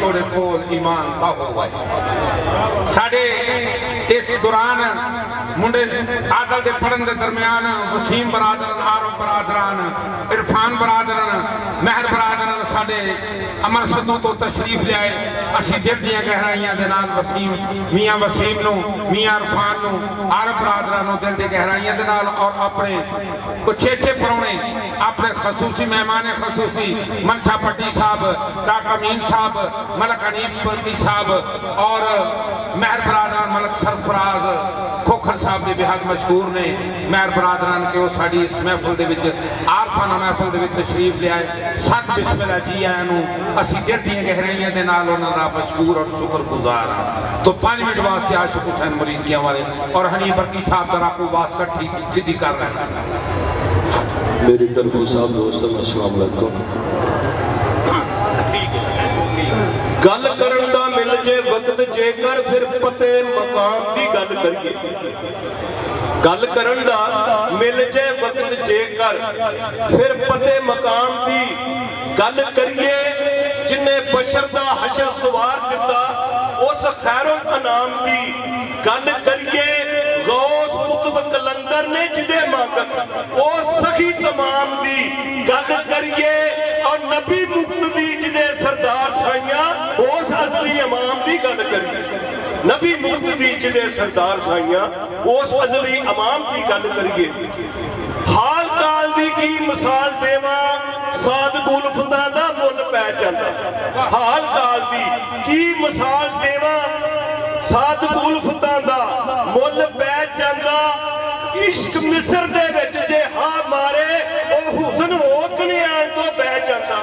थोड़े कोल ईमान ता होवे साडे इस दौरान मुंडे आदल दे पढ़न दे दरमियान वसीम बरादरन आरफ बरादरान इरफान बरादरन महर बरादरन साडे अमर सदू तो तशरीफ लियाए असी दिल दियां गहराइयां दे नाल वसीम मियां वसीम नू मियां इरफान नू आरफ बरादरान नू दिल दी गहराइयां दे नाल और अपने उछे परौने अपने खसूसी मेहमान खसूसी मनशा पट्टी साहब डॉक्टर अमीन साहब मलक अनीब पट्टी साहब और महर बरादरान मलक सरफराज खोखर साहब के बेहद मशहूर ने महर बरादरान के वो साड़ी इस महफिल दे विच आरफाना महफिल दे विच तशरीफ लियाए सत बिस्मिल्लाह जी आया नू असी दिल दी गहराइयां दे नाल उन्हां दा मशकूर और शुक्रगुजार हां। तो 5 मिनट वास्ते आशिक हुसैन मुरीद के हवाले और हनी बरकी साहब दा राकू वास्कट ठीक सीधी कर रहे हैं। मेरी तरफ साहब दोस्तों अस्सलाम वालेकुम। गल करन दा मिल जे वक्त जेकर फिर पते मकाम दी गल करिए गल करन दा मिल जे वक्त जेकर फिर पते मकाम दी गल करिए जिन्हें बशर दा हशर सवार दिता उस खैरुल अनाम दी गल करिए गौस कुतुब कलंदर ने जिदे मांगत ओ सखी तमाम दी गल करिए और नबी मुक्तदी जिदे सरदार साइयां उस असली इमाम दी गल करिए नबी मुक्तदी जिदे सरदार साइयां उस असली इमाम दी गल करिए हाल काल दी की मिसाल देवा सादक उल्फदा दा मुल पै जांदा हाल काल दी की मिसाल देवा सादक उल्फदा दा मुल पै जांदा इश्क मिस्र दे विच जे हा मारे ओ हुस्न हो कन्यान तो बह जांदा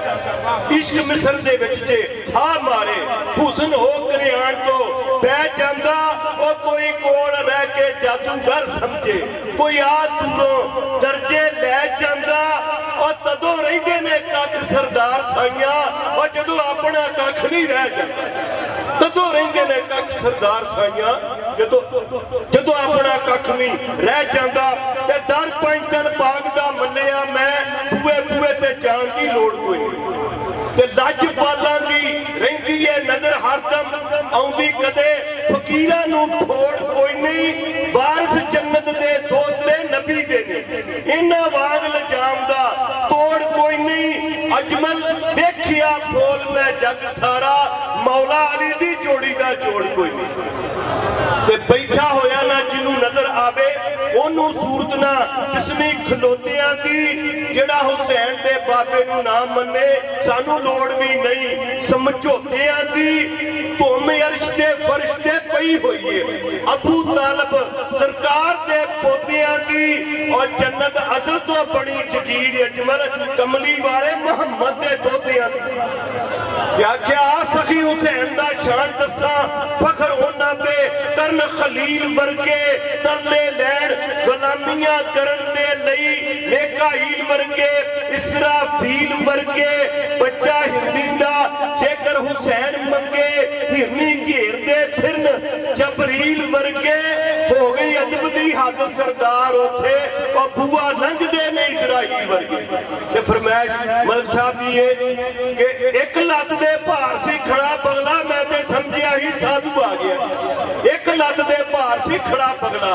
इश्क मिस्र दे विच जे हा मारे हुस्न हो कन्यान तो बह जांदा ओ कोई कोल रह के जादूगर समझे कोई आ दूरों दर्जे लै जांदा और तदों रहिंदे ने कख सरदार साइयां और जदों अपना कख नहीं रह जांदा तदों रहिंदे ने कख सरदार साइयां जदों अपना कख नहीं रह जांदा ते दर पैंतन पाग दा मन्निया मैं बूए बूए ते जान दी लोड़ कोई ते लज पालां दी रहिंदी है नजर हरदम आउंदी कदे फकीरां नूं थोड़ कोई नहीं वारिस जन्नत दे दोतरे नबी दे ने इन्हां वांग लजाम दा तोड़ कोई नहीं अजमल देखिया बोल मैं जग सारा मौला अली दी जोड़ी दा जोड़ कोई नहीं ते बैठा होया ना जिन्नू नजर आवे ओनू सूरत ना जिसमी खलोतियां दी जेड़ा हुसैन दे बाबे नू ना मन्ने सानू लोड़ भी नहीं समझौतियां दी धुम अर्श ते फर्श ते पई होई है अबू तालिब सरकार दे पोतियां दी और जन्नत अजल तो बड़ी जगीर अजमल कमली वाले मोहम्मद दे दोतियां दी क्या सखी हुसैन दा शान दसा फखर होना ते करन खलील वर्गे तरले लैन गुलामियां करन दे लई मेकाईल वर्गे इसराफील वर्गे बच्चा हिरनी दा जेकर हुसैन मंगे हिरनी घेर दे फिरन जबरील वर्गे हो गई अदब दी हद सरदार उठे और बुआ लंघदे ने इजराइल वर्गे ते फरमाइश मलिक साहब दी है कि एक लत दे भार सी खड़ा पगला मैं ते समझिया ही साधु आ गया एक लत दे भार सी खड़ा पगला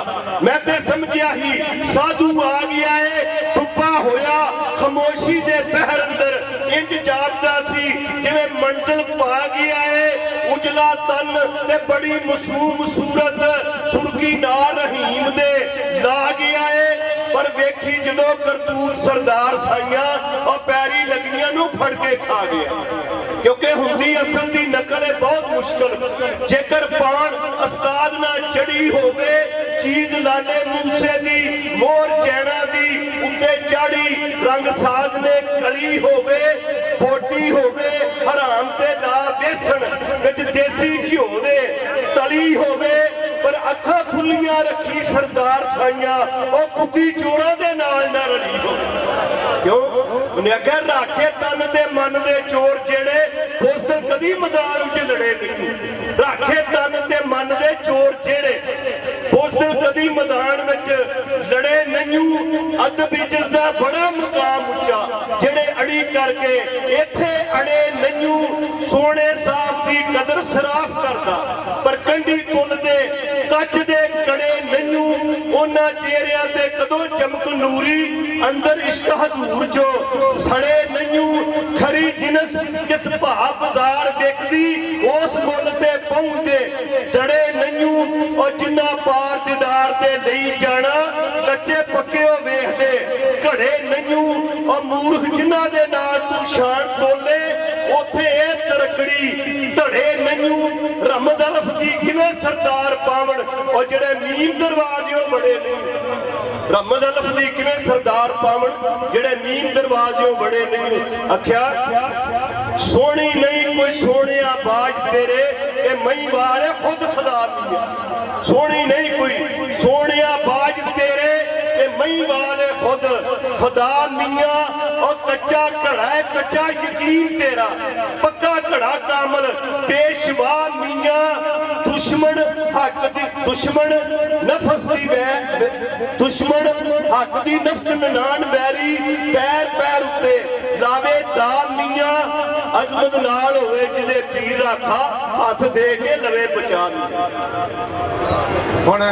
मैं ते समझिया ही साधु आ गया है टुप्पा होया खामोशी दे बहर अंदर इंज जापदा सी जिवें मंजिल पा गया है उजला तन ते बड़ी मासूम सूरत सुर्खी नार रहीम दे ला गया है पर वेखी जदों करतूत सरदार साइयां और पैरी लगनियां नू फड़ के खा गया क्योंकि हुंदी असल दी नकल है बहुत मुश्किल जेकर पान उस्ताद ना चढ़ी होवे चीज लाले मूसे दी मोर चैना दी उत्ते चाड़ी रंग साज ने कली होवे बोटी होवे हराम ते ला बेसन विच देसी घिओ दे तली होवे पर अखा खुलियां रखी सरदार साइयां ओ कुत्ती चोरां दे नाल ना रली हो क्यों उन्हें आख्या राखे तन ते मन दे चोर जेड़े उस दिन कदी मैदान विच लड़े नहीं राखे तन ते मन दे चोर जेड़े उस दिन कदी मैदान विच लड़े नहीं अदब इज्जत दा बड़ा मुकाम उच्चा जेड़े अड़ी करके इत्थे अड़े नहीं ਸੋਹਣੇ ਸਾਫ ਦੀ ਕਦਰ ਸਰਾਫ ਕਰਦਾ, ਪਰ ਕੰਢੀ ਤੁਲ ਦੇ ਕੱਚ ਦੇ ਕੜੇ ਨੈਨੂੰ, ਉਹਨਾਂ ਚਿਹਰਿਆਂ ਤੇ ਕਦੋਂ ਚਮਕ ਨੂਰੀ, ਅੰਦਰ ਇਸ਼ਕ ਹਜ਼ੂਰ ਜੋ ਸੜੇ ਨੈਨੂੰ, ਖਰੀ ਜਿਨਸ ਜਿਸ ਭਾ ਬਾਜ਼ਾਰ ਵਿਕਦੀ, ਉਸ ਮੁੱਲ ਤੇ ਪਹੁੰਚਦੇ ਦੜੇ ਨੈਨੂੰ, ਉਹ ਜਿੰਨਾ ਪਾਰ ਦੀਦਾਰ ਦੇ ਲਈ ਜਾਣਾ, ਕੱਚੇ ਪੱਕੇ ਉਹ ਵੇਖਦੇ ਘੜੇ ਨੈਨੂੰ, ਉਹ ਮੂਰਖ ਜਿਨ੍ਹਾਂ ਦੇ ਨਾਲ ਤੂੰ ਸ਼ਾਨ ਤੋਲੇ, ਉੱਥੇ ਇਹ ਤਰਕੜੀ ਧੜੇ ਨੈਨੂੰ, ਰਮਦ ਅਲਫ ਦੀ ਕਿਵੇਂ ਸਰਦਾਰ ਪਾਵਣ, ਉਹ ਜਿਹੜੇ ਮੀਮ ਦਰਵਾਜ਼ਿਓ ਬੜੇ ਨੇ, ਰਮਦ ਅਲਫ ਦੀ ਕਿਵੇਂ ਸਰਦਾਰ ਪਾਵਣ, ਜਿਹੜੇ ਮੀਮ ਦਰਵਾਜ਼ਿਓ ਬੜੇ ਨੇ। ਆਖਿਆ ਸੋਹਣੀ ਨਹੀਂ ਕੋਈ ਸੋਹਣਿਆ ਬਾਜ ਤੇਰੇ, ਇਹ ਮਹੀਂਵਾਰ ਹੈ ਖੁਦ ਖੁਦਾ ਮੀਆਂ, ਸੋਹਣੀ ਨਹੀਂ ਕੋਈ ਸੋਹਣਿਆ ਬਾਜ ਤੇਰੇ, ਇਹ ਮਹੀਂਵਾਰ ਹੈ ਖੁਦ ਖੁਦਾ ਮੀਆਂ, ਉਹ ਕੱਚਾ ਘੜਾ ਹੈ ਕੱਚਾ ਯਕੀਨ ਤੇਰਾ, ਪੱਕਾ ਘੜਾ ਕਾਮਲ ਪੇਸ਼ਵਾ ਮੀਆਂ, ਦੁਸ਼ਮਣ ਹੱਕ ਦੀ ਦੁਸ਼ਮਣ ਨਫਸ ਦੀ ਵੈ, ਦੁਸ਼ਮਣ ਹੱਕ ਦੀ ਨਫਸ ਨਨਾਣ ਵੈਰੀ, ਪੈਰ ਪੈਰ ਉੱਤੇ ਲਾਵੇ ਦਾ ਮੀਆਂ, ਅਜ਼ਮਤ ਨਾਲ ਹੋਵੇ ਜਿਹਦੇ ਪੀਰ ਰਾਖਾ, ਹੱਥ ਦੇ ਕੇ ਲਵੇ ਬਚਾ। ਹੁਣ